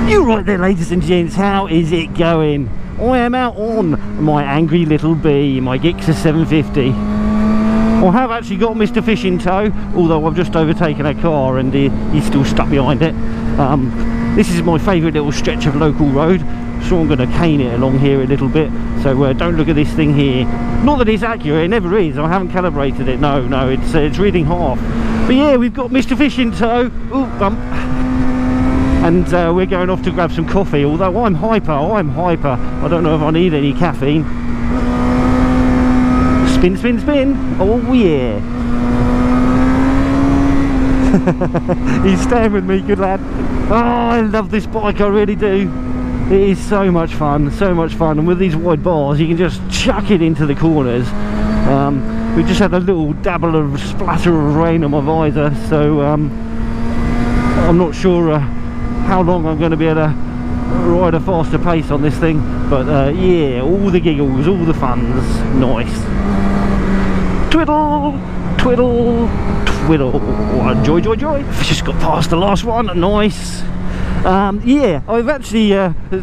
You right there, ladies and gents, how is it going? I am out on my angry little bee, my Gsxr 750. I have actually got Mr. Fish in tow, although I've just overtaken a car and he's still stuck behind it. This is my favourite little stretch of local road, so I'm going to cane it along here a little bit. So don't look at this thing here. Not that it's accurate, it never is. I haven't calibrated it. No, it's reading half. But yeah, we've got Mr. Fish in tow. Ooh, bump. And we're going off to grab some coffee, although I'm hyper. I don't know if I need any caffeine. Spin, spin, spin. Oh yeah. He's staying with me, good lad. Oh, I love this bike, I really do. It is so much fun, and with these wide bars you can just chuck it into the corners. We just had a little dabble of splatter of rain on my visor, so I'm not sure how long I'm going to be able to ride a faster pace on this thing, but yeah, all the giggles, all the funs, nice. Twiddle, twiddle, twiddle. Oh, joy, joy, joy. Just got past the last one, nice. Yeah, I've actually,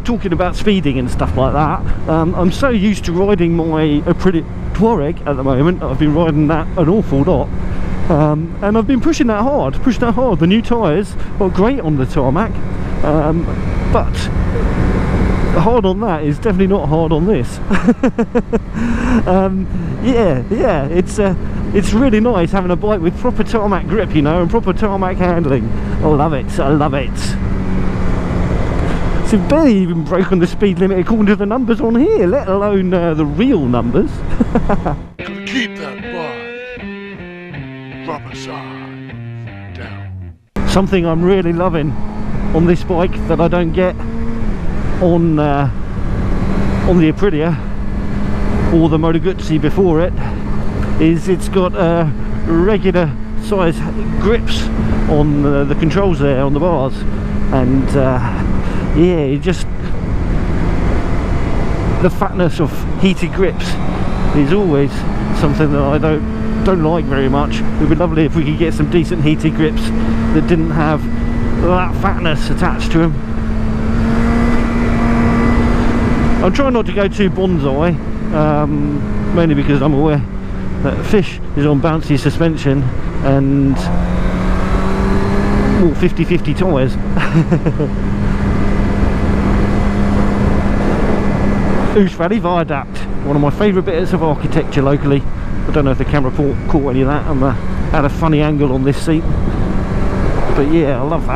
talking about speeding and stuff like that, I'm so used to riding my Aprilia Tuareg at the moment. I've been riding that an awful lot. And I've been pushing that hard. The new tyres are great on the tarmac, but hard on that is definitely not hard on this. Yeah, it's really nice having a bike with proper tarmac grip, you know, and proper tarmac handling. I love it. So barely even broken the speed limit according to the numbers on here, let alone the real numbers. Keep that bike. Drop aside. Down. Something I'm really loving on this bike that I don't get on the Aprilia or the Moto Guzzi before it is it's got regular size grips on the controls there on the bars, and yeah, just the fatness of heated grips is always something that I don't like very much. It would be lovely if we could get some decent heated grips that didn't have that fatness attached to them. I'm trying not to go too bonsai, mainly because I'm aware that Fish is on bouncy suspension and 50-50 tyres. Ouse Valley Viaduct, one of my favourite bits of architecture locally. I don't know if the camera caught any of that. I had a funny angle on this seat, but yeah, I love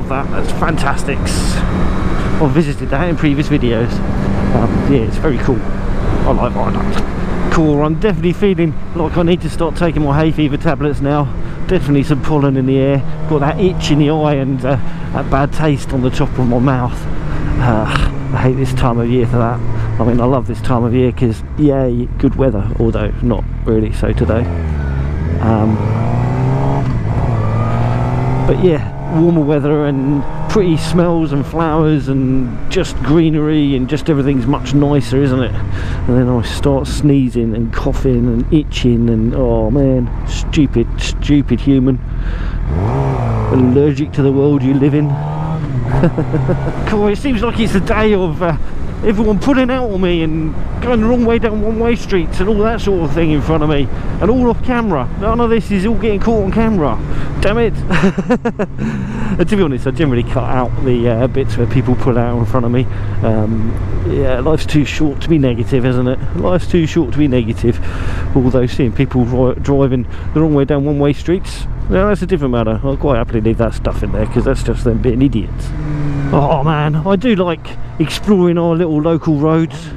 that. That's fantastic. I've visited that in previous videos. Yeah, it's very cool. I like Viaduct. Cool. I'm definitely feeling like I need to start taking my hay fever tablets now. Definitely some pollen in the air. Got that itch in the eye and that bad taste on the top of my mouth. I hate this time of year for that. I mean, I love this time of year because, yay, good weather, although not really so today. But yeah, warmer weather and pretty smells and flowers and just greenery and just everything's much nicer, isn't it? And then I start sneezing and coughing and itching and, oh man, stupid human. Allergic to the world you live in. Cool, it seems like it's a day of everyone pulling out on me and going the wrong way down one-way streets and all that sort of thing in front of me, and all off camera. None of this is all getting caught on camera. Damn it. And to be honest, I generally cut out the bits where people pull out in front of me. Yeah, life's too short to be negative, isn't it? Life's too short to be negative. Although seeing people driving the wrong way down one-way streets, yeah, that's a different matter. I'll quite happily leave that stuff in there because that's just them being idiots. Oh man, I do like exploring our little local roads.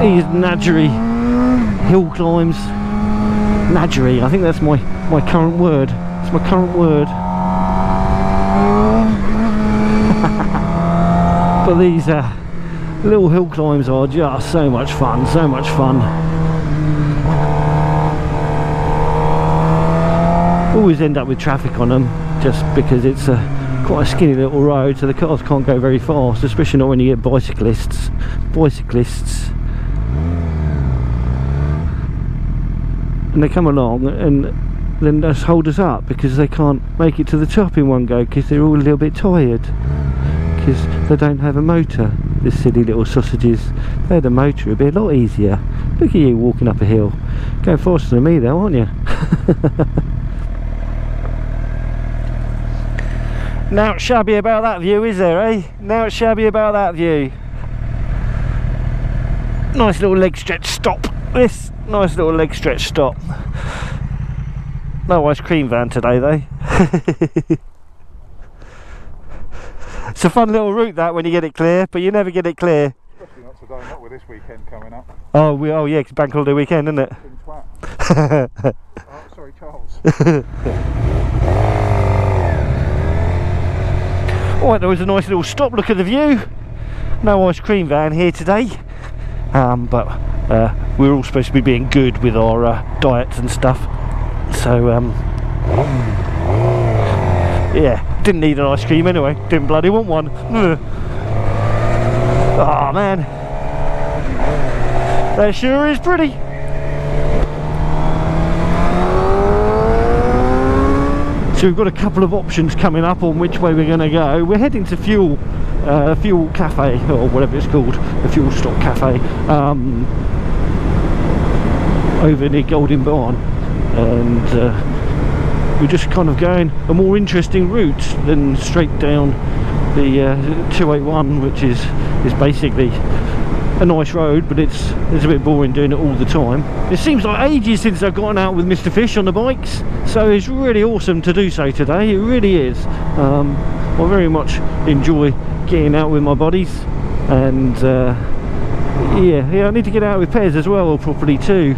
These Nadgery hill climbs. Nadgery, I think that's my current word. It's my current word. But these little hill climbs are just so much fun, so much fun. Always end up with traffic on them just because it's quite a skinny little road, so the cars can't go very fast, especially not when you get bicyclists. And they come along and then just hold us up because they can't make it to the top in one go because they're all a little bit tired because they don't have a motor. The silly little sausages. If they had a motor, it'd be a lot easier. Look at you walking up a hill. Going faster than me though, aren't you? Now it's shabby about that view, is there, eh? Now it's shabby about that view. Nice little leg stretch stop. This nice little leg stretch stop. No ice cream van today though. It's a fun little route that when you get it clear, but you never get it clear. Especially not today, not with this weekend coming up. Oh yeah, it's bank holiday weekend, isn't it? Oh, sorry, Charles. Alright, there was a nice little stop. Look at the view. No ice cream van here today, but we're all supposed to be being good with our diets and stuff. So yeah, didn't need an ice cream anyway. Didn't bloody want one. Oh man, that sure is pretty. So we've got a couple of options coming up on which way we're going to go. We're heading to Fuel Cafe, or whatever it's called, the Fuel Stop Cafe, over near Golding Barn, and we're just kind of going a more interesting route than straight down the 281, which is basically a nice road, but it's a bit boring doing it all the time. It seems like ages since I've gotten out with Mr. Fish on the bikes, so it's really awesome to do so today. It really is. I very much enjoy getting out with my buddies, and yeah, I need to get out with Pez as well properly too.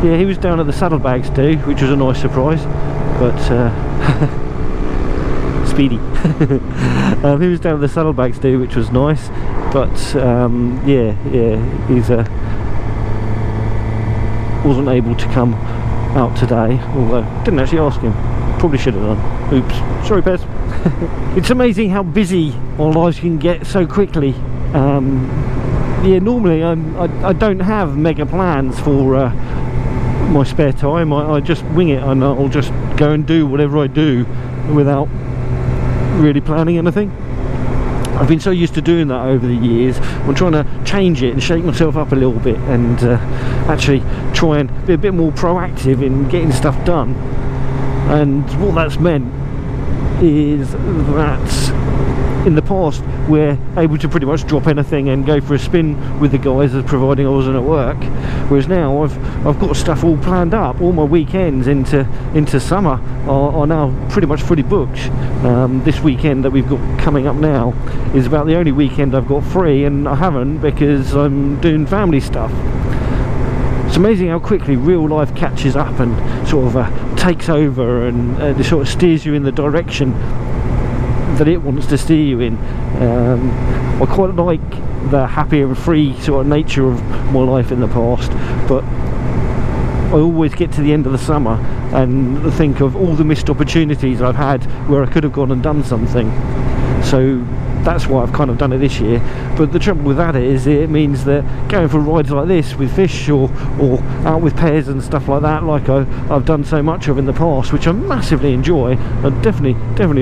Yeah, he was down at the Saddle-Bags too, which was a nice surprise, but speedy. He was down at the Saddle-Bags too, which was nice, but yeah, he's wasn't able to come out today, although didn't actually ask him. Probably should have done. Oops, sorry Pez. It's amazing how busy our lives can get so quickly. Yeah, normally I don't have mega plans for my spare time. I just wing it, and I'll just go and do whatever I do without really planning anything. I've been so used to doing that over the years. I'm trying to change it and shake myself up a little bit, and actually try and be a bit more proactive in getting stuff done. And what that's meant is that in the past we're able to pretty much drop anything and go for a spin with the guys, as providing I wasn't at work, whereas now I've got stuff all planned up. All my weekends into summer are now pretty much fully booked. This weekend that we've got coming up now is about the only weekend I've got free, and I haven't because I'm doing family stuff. It's amazing how quickly real life catches up and sort of takes over, and it sort of steers you in the direction that it wants to steer you in. I quite like the happier and free sort of nature of my life in the past, but I always get to the end of the summer and think of all the missed opportunities I've had where I could have gone and done something. So that's why I've kind of done it this year. But the trouble with that is it means that going for rides like this with Fish or out with Pez and stuff like that, like I've done so much of in the past, which I massively enjoy, I definitely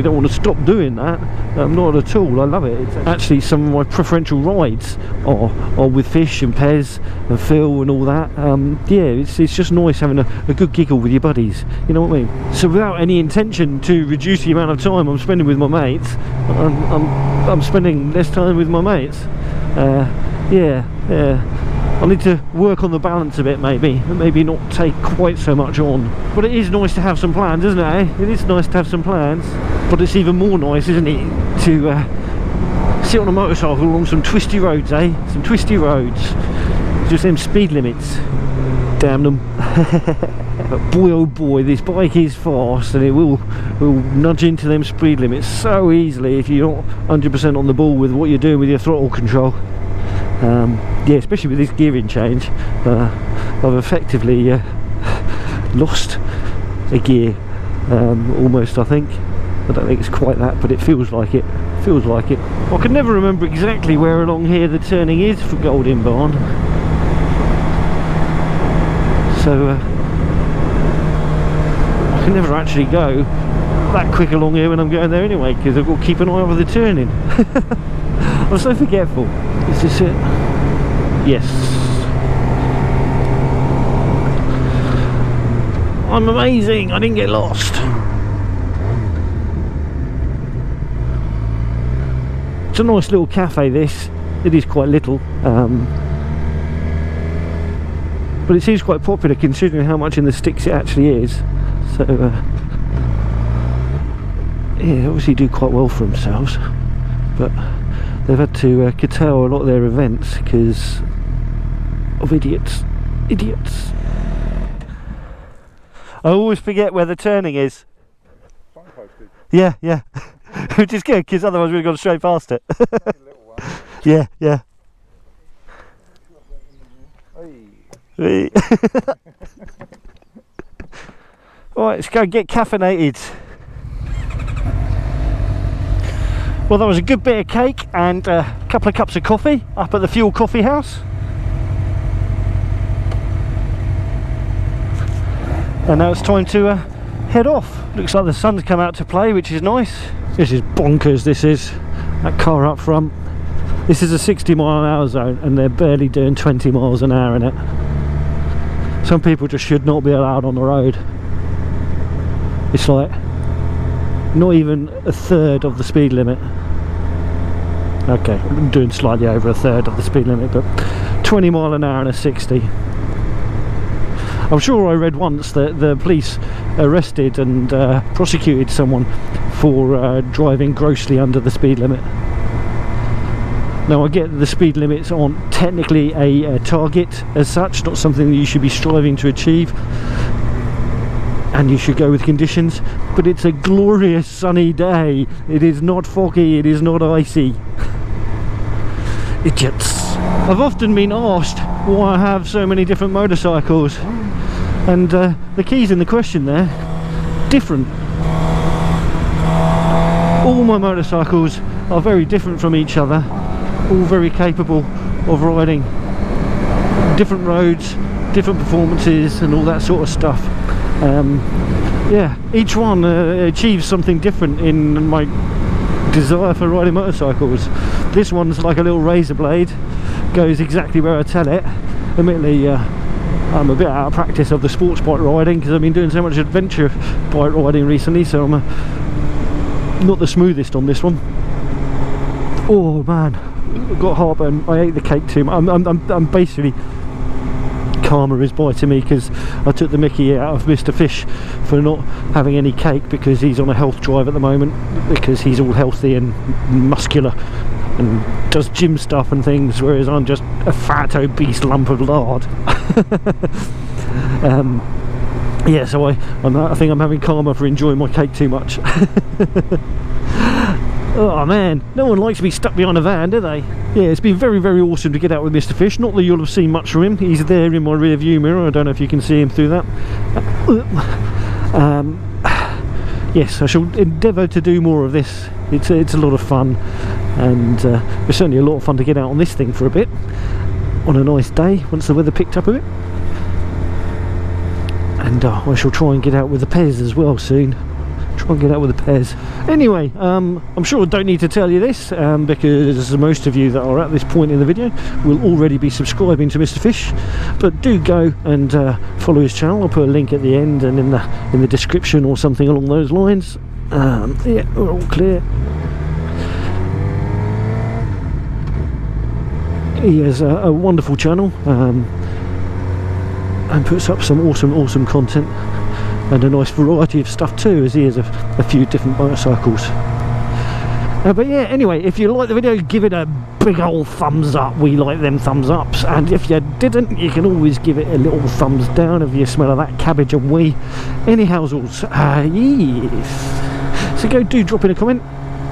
don't want to stop doing that. Not at all. I love it. It's actually some of my preferential rides are with Fish and Pez and Phil and all that. Yeah, it's just nice having a good giggle with your buddies, you know what I mean? So without any intention to reduce the amount of time I'm spending with my mates, I'm spending less time with my mates. Yeah, I need to work on the balance a bit, maybe not take quite so much on. But it is nice to have some plans, isn't it, eh? It is nice to have some plans, but it's even more nice, isn't it, to sit on a motorcycle along some twisty roads, eh? Some twisty roads, just them speed limits, damn them. But boy oh boy, this bike is fast, and it will nudge into them speed limits so easily if you're not 100% on the ball with what you're doing with your throttle control. Yeah, especially with this gearing change, I've effectively lost a gear, almost. I think. I don't think it's quite that, but it feels like it. Feels like it. I can never remember exactly where along here the turning is for Golding Barn. I can never actually go that quick along here when I'm going there anyway, because I've got to keep an eye over the turning. I'm so forgetful. Is this it? Yes. I'm amazing, I didn't get lost. It's a nice little cafe, this. It is quite little, but it seems quite popular considering how much in the sticks it actually is. So yeah, obviously do quite well for themselves, but they've had to curtail a lot of their events because of idiots. I always forget where the turning is. Signposted. Yeah. Which is good, because otherwise we'd have gone straight past it. Little one. Yeah. Hey. Alright, let's go and get caffeinated. Well, that was a good bit of cake and a couple of cups of coffee up at the Fuel Coffee House. And now it's time to head off. Looks like the sun's come out to play, which is nice. This is bonkers, this is. That car up front. This is a 60-mile-an-hour zone and they're barely doing 20 miles an hour in it. Some people just should not be allowed on the road. It's like not even a third of the speed limit. Okay, I'm doing slightly over a third of the speed limit, but 20 mile an hour and a 60. I'm sure I read once that the police arrested and prosecuted someone for driving grossly under the speed limit. Now I get that the speed limits aren't technically a target as such, not something that you should be striving to achieve, and you should go with conditions, but it's a glorious sunny day. It is not foggy, it is not icy. Idiots. I've often been asked why I have so many different motorcycles, and the key's in the question there. Different. All my motorcycles are very different from each other, all very capable of riding different roads, different performances and all that sort of stuff. Yeah, each one achieves something different in my desire for riding motorcycles. This one's like a little razor blade, goes exactly where I tell it. Admittedly, I'm a bit out of practice of the sports bike riding because I've been doing so much adventure bike riding recently, so I'm not the smoothest on this one. Oh man, I've got heartburn. I ate the cake too much. I'm basically, karma is biting me because I took the mickey out of Mr. Fish for not having any cake because he's on a health drive at the moment, because he's all healthy and muscular and does gym stuff and things, whereas I'm just a fat obese lump of lard. Yeah, so I think I'm having karma for enjoying my cake too much. Oh man, no one likes to be stuck behind a van, do they? Yeah, it's been very, very awesome to get out with Mr. Fish. Not that you'll have seen much from him. He's there in my rear view mirror. I don't know if you can see him through that. Yes, I shall endeavour to do more of this. It's a lot of fun, and it's certainly a lot of fun to get out on this thing for a bit on a nice day once the weather picked up a bit. And I shall try and get out with the Pez as well soon. Try and get out with the Pez. Anyway, I'm sure I don't need to tell you this, because most of you that are at this point in the video will already be subscribing to Mr. Fish, but do go and follow his channel. I'll put a link at the end and in the description or something along those lines. Yeah, we're all clear. He has a wonderful channel, and puts up some awesome content and a nice variety of stuff too, as he has a few different motorcycles. But yeah, anyway, if you like the video, give it a big old thumbs up. We like them thumbs ups. And if you didn't, you can always give it a little thumbs down if you smell of that cabbage and wee. Anyhowsals, yes. So do drop in a comment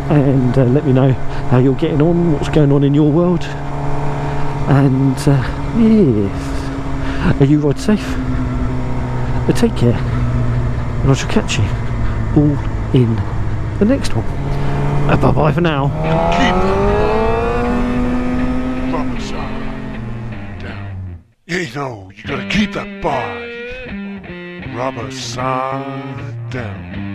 and let me know how you're getting on, what's going on in your world. And yes, are you ride safe? Take care, and I shall catch you all in the next one. Bye bye for now. Keep that rubber sign down. You know, you gotta keep that bar. Rubber sign down.